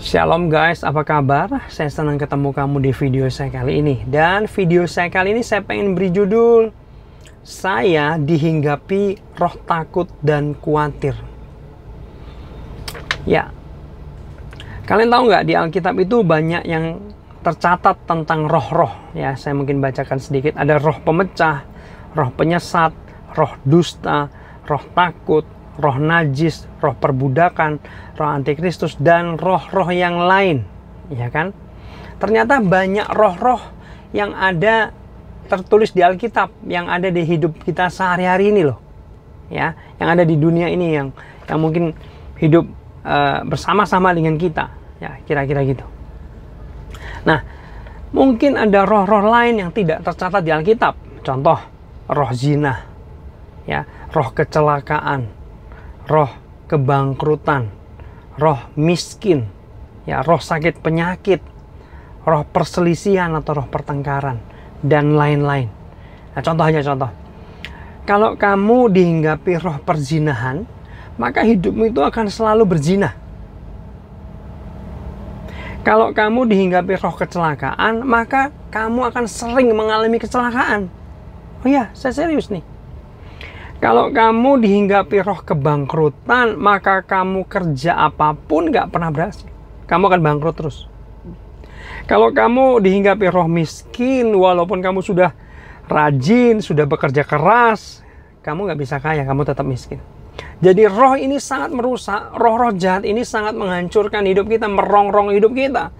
Shalom guys, apa kabar? Saya senang ketemu kamu di video saya kali ini. Dan video saya kali ini saya pengen beri judul Saya Dihinggapi Roh Takut dan Khawatir. Ya, kalian tahu nggak di Alkitab itu banyak yang tercatat tentang roh-roh. Ya, saya mungkin bacakan sedikit. Ada roh pemecah, roh penyesat, roh dusta, roh takut, roh najis, roh perbudakan, roh antikristus, dan roh-roh yang lain, ya kan? Ternyata banyak roh-roh yang ada tertulis di Alkitab, yang ada di hidup kita sehari-hari ini loh, ya, yang ada di dunia ini, yang mungkin hidup bersama-sama dengan kita, ya, kira-kira gitu. Nah, mungkin ada roh-roh lain yang tidak tercatat di Alkitab. Contoh, roh zina, ya, roh kecelakaan, roh kebangkrutan, roh miskin, ya, roh sakit penyakit, roh perselisihan atau roh pertengkaran, dan lain-lain. Nah, contoh. Kalau kamu dihinggapi roh perzinahan, maka hidupmu itu akan selalu berzina. Kalau kamu dihinggapi roh kecelakaan, maka kamu akan sering mengalami kecelakaan. Oh ya, saya serius nih. Kalau kamu dihinggapi roh kebangkrutan, maka kamu kerja apapun gak pernah berhasil. Kamu akan bangkrut terus. Kalau kamu dihinggapi roh miskin, walaupun kamu sudah rajin, sudah bekerja keras, kamu gak bisa kaya, kamu tetap miskin. Jadi roh ini sangat merusak, roh-roh jahat ini sangat menghancurkan hidup kita, merongrong hidup kita.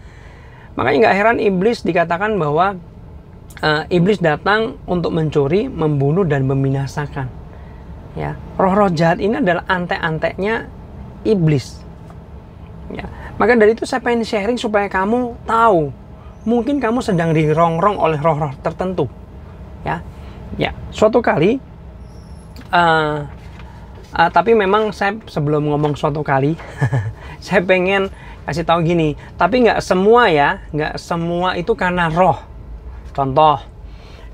Makanya gak heran iblis dikatakan bahwa iblis datang untuk mencuri, membunuh, dan membinasakan. Ya, roh-roh jahat ini adalah antek-anteknya iblis. Ya, maka dari itu saya pengen sharing supaya kamu tahu, mungkin kamu sedang dirongrong oleh roh-roh tertentu. Ya, suatu kali, tapi memang saya sebelum ngomong suatu kali, saya pengen kasih tahu gini. Tapi nggak semua ya, nggak semua itu karena roh. Contoh,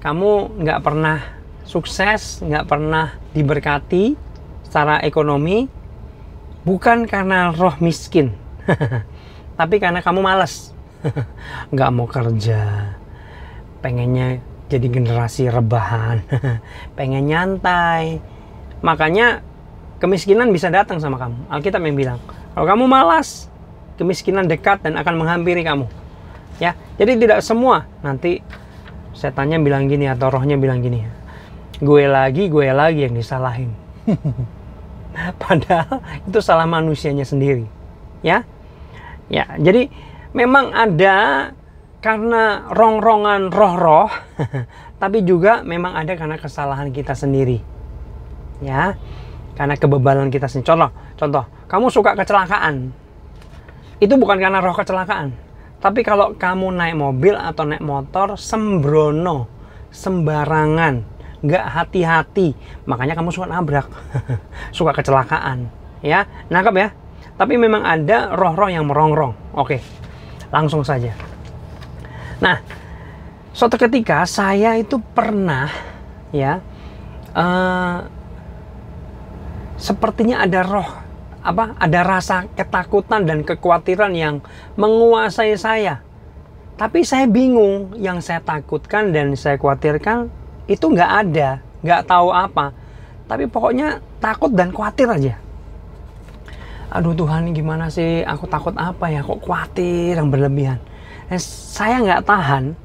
kamu nggak pernah sukses, nggak pernah diberkati secara ekonomi, bukan karena roh miskin, tapi karena kamu malas, nggak mau kerja, pengennya jadi generasi rebahan, pengen nyantai. Makanya kemiskinan bisa datang sama kamu. Alkitab yang bilang, kalau kamu malas, kemiskinan dekat dan akan menghampiri kamu. Ya, jadi tidak semua. Nanti setannya bilang gini atau rohnya bilang gini, gue lagi yang disalahin. Padahal itu salah manusianya sendiri. Ya, jadi memang ada karena rongrongan roh-roh, tapi juga memang ada karena kesalahan kita sendiri. Ya, karena kebebalan kita sendiri. Contoh, kamu suka kecelakaan. Itu bukan karena roh kecelakaan. Tapi kalau kamu naik mobil atau naik motor sembrono, sembarangan, nggak hati-hati, makanya kamu suka nabrak, suka kecelakaan, ya, nangkep ya. Tapi memang ada roh-roh yang merongrong. Oke, langsung saja. Nah, suatu ketika saya itu pernah, ya, sepertinya ada roh, ada rasa ketakutan dan kekhawatiran yang menguasai saya. Tapi saya bingung, yang saya takutkan dan saya khawatirkan itu nggak ada, nggak tahu apa. Tapi pokoknya takut dan khawatir aja. Aduh Tuhan, gimana sih? Aku takut apa ya? Kok khawatir yang berlebihan? Dan saya nggak tahan.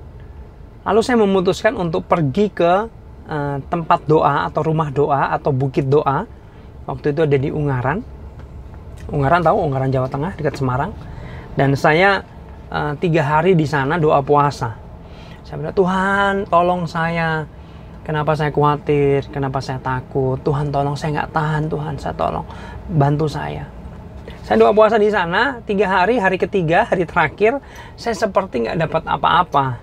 Lalu saya memutuskan untuk pergi ke tempat doa atau rumah doa atau bukit doa. Waktu itu ada di Ungaran. Ungaran, tahu? Ungaran, Jawa Tengah, dekat Semarang. Dan saya 3 hari di sana doa puasa. Saya bilang, Tuhan tolong saya. Kenapa saya khawatir? Kenapa saya takut? Tuhan tolong, saya nggak tahan. Tuhan, saya tolong, bantu saya. Saya doa puasa di sana 3 hari. Hari ketiga, hari terakhir, saya seperti nggak dapat apa-apa.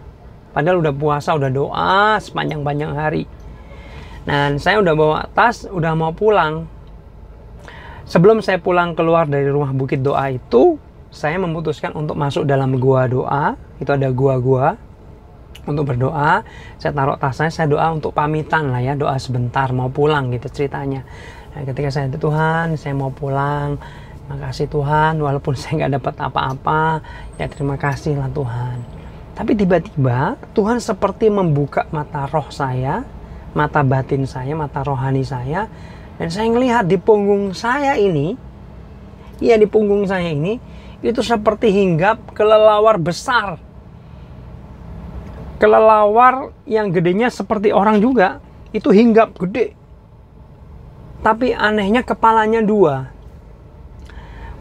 Padahal udah puasa, udah doa sepanjang-panjang hari. Dan saya udah bawa tas, udah mau pulang. Sebelum saya pulang keluar dari rumah bukit doa itu, saya memutuskan untuk masuk dalam gua doa. Itu ada gua-gua untuk berdoa. Saya taruh tas saya doa untuk pamitan lah ya, doa sebentar mau pulang gitu ceritanya. Nah, ketika saya Tuhan, saya mau pulang, Makasih Tuhan, walaupun saya nggak dapat apa-apa, ya terima kasih lah Tuhan. Tapi tiba-tiba Tuhan seperti membuka mata roh saya, mata batin saya, mata rohani saya, dan saya ngelihat di punggung saya ini, ya di punggung saya ini, itu seperti hinggap kelelawar besar. Kelelawar yang gedenya seperti orang juga, itu hinggap gede. Tapi anehnya kepalanya 2.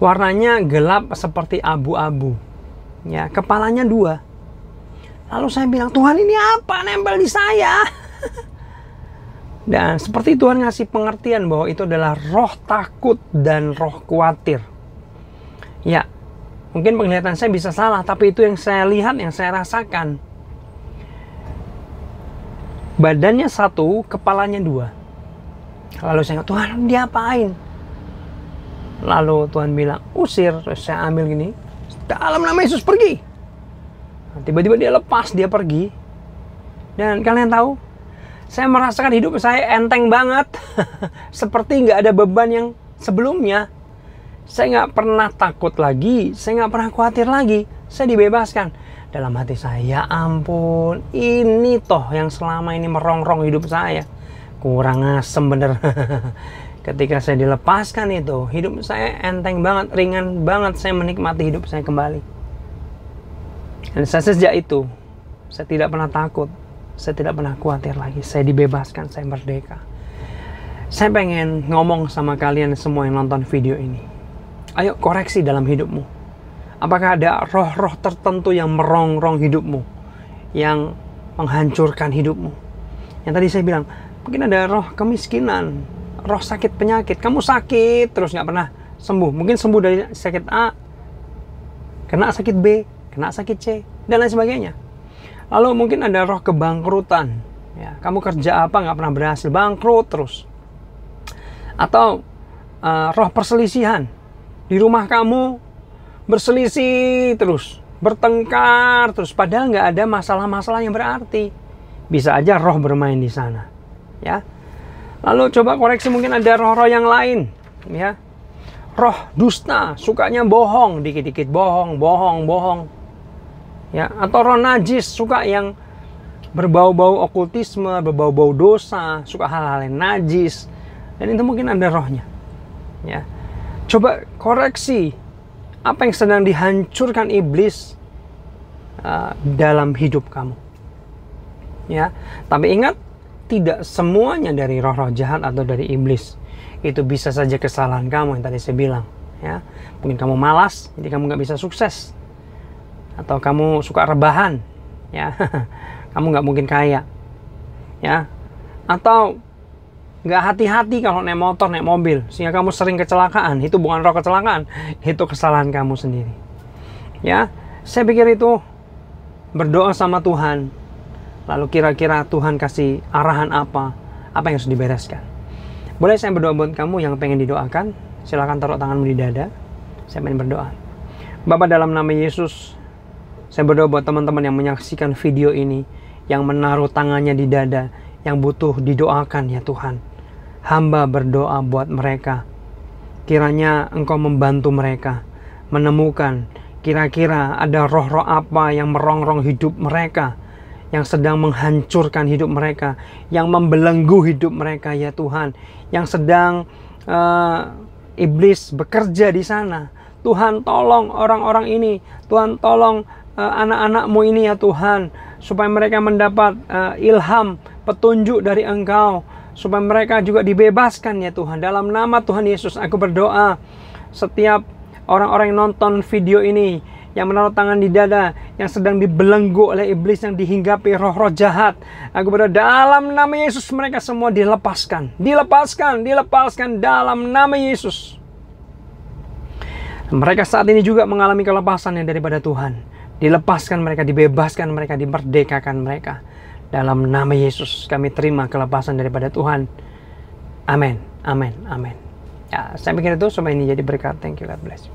Warnanya gelap seperti abu-abu. Ya, kepalanya 2. Lalu saya bilang, Tuhan ini apa nempel di saya? Dan seperti Tuhan ngasih pengertian bahwa itu adalah roh takut dan roh khawatir. Ya, mungkin penglihatan saya bisa salah, tapi itu yang saya lihat, yang saya rasakan. Badannya 1, kepalanya 2. Lalu saya bilang, Tuhan diapain? Lalu Tuhan bilang, usir. Terus saya ambil gini, dalam nama Yesus pergi. Nah, tiba-tiba dia lepas, dia pergi. Dan kalian tahu, saya merasakan hidup saya enteng banget. Seperti nggak ada beban yang sebelumnya. Saya nggak pernah takut lagi, saya nggak pernah khawatir lagi. Saya dibebaskan. Dalam hati saya, ya ampun, ini toh yang selama ini merongrong hidup saya. Kurang asem bener. Ketika saya dilepaskan itu, hidup saya enteng banget, ringan banget. Saya menikmati hidup saya kembali. Dan sejak itu, saya tidak pernah takut. Saya tidak pernah khawatir lagi. Saya dibebaskan, saya merdeka. Saya pengen ngomong sama kalian semua yang nonton video ini. Ayo koreksi dalam hidupmu. Apakah ada roh-roh tertentu yang merongrong hidupmu? Yang menghancurkan hidupmu? Yang tadi saya bilang, mungkin ada roh kemiskinan, roh sakit penyakit. Kamu sakit terus nggak pernah sembuh. Mungkin sembuh dari sakit A, kena sakit B, kena sakit C, dan lain sebagainya. Lalu mungkin ada roh kebangkrutan. Ya, kamu kerja apa nggak pernah berhasil, bangkrut terus. Atau roh perselisihan. Di rumah kamu berselisih terus, bertengkar terus, padahal nggak ada masalah-masalah yang berarti. Bisa aja roh bermain di sana. Ya. Lalu coba koreksi, mungkin ada roh-roh yang lain, ya. Roh dusta, sukanya bohong, dikit-dikit bohong. Ya, atau roh najis, suka yang berbau-bau okultisme, berbau-bau dosa, suka hal-hal yang najis. Dan itu mungkin ada rohnya. Ya. Coba koreksi apa yang sedang dihancurkan iblis dalam hidup kamu. Ya, tapi ingat, tidak semuanya dari roh-roh jahat atau dari iblis. Itu bisa saja kesalahan kamu yang tadi saya bilang. Ya, mungkin kamu malas, jadi kamu nggak bisa sukses. Atau kamu suka rebahan, ya, kamu nggak mungkin kaya. Ya, atau nggak hati-hati kalau naik motor, naik mobil, sehingga kamu sering kecelakaan. Itu bukan roh kecelakaan, itu kesalahan kamu sendiri. Ya, saya pikir itu berdoa sama Tuhan. Lalu kira-kira Tuhan kasih arahan apa yang harus dibereskan. Boleh saya berdoa buat kamu yang pengen didoakan? Silakan taruh tanganmu di dada. Saya pengen berdoa. Bapa, dalam nama Yesus, saya berdoa buat teman-teman yang menyaksikan video ini, yang menaruh tangannya di dada, yang butuh didoakan ya Tuhan. Hamba berdoa buat mereka. Kiranya Engkau membantu mereka menemukan kira-kira ada roh-roh apa yang merongrong hidup mereka, yang sedang menghancurkan hidup mereka, yang membelenggu hidup mereka ya Tuhan, yang sedang iblis bekerja di sana. Tuhan, tolong orang-orang ini. Tuhan, tolong anak-anak-Mu ini ya Tuhan, supaya mereka mendapat ilham, petunjuk dari Engkau, supaya mereka juga dibebaskan ya Tuhan. Dalam nama Tuhan Yesus aku berdoa, setiap orang-orang yang nonton video ini, yang menaruh tangan di dada, yang sedang dibelenggu oleh iblis, yang dihinggapi roh-roh jahat, aku berdoa dalam nama Yesus mereka semua dilepaskan dalam nama Yesus. Mereka saat ini juga mengalami kelepasan yang daripada Tuhan. Dilepaskan mereka, dibebaskan mereka, dimerdekakan mereka. Dalam nama Yesus kami terima kelepasan daripada Tuhan. Amin, amin, amin. Ya, saya pikir itu supaya ini jadi berkat. Thank you, God bless you.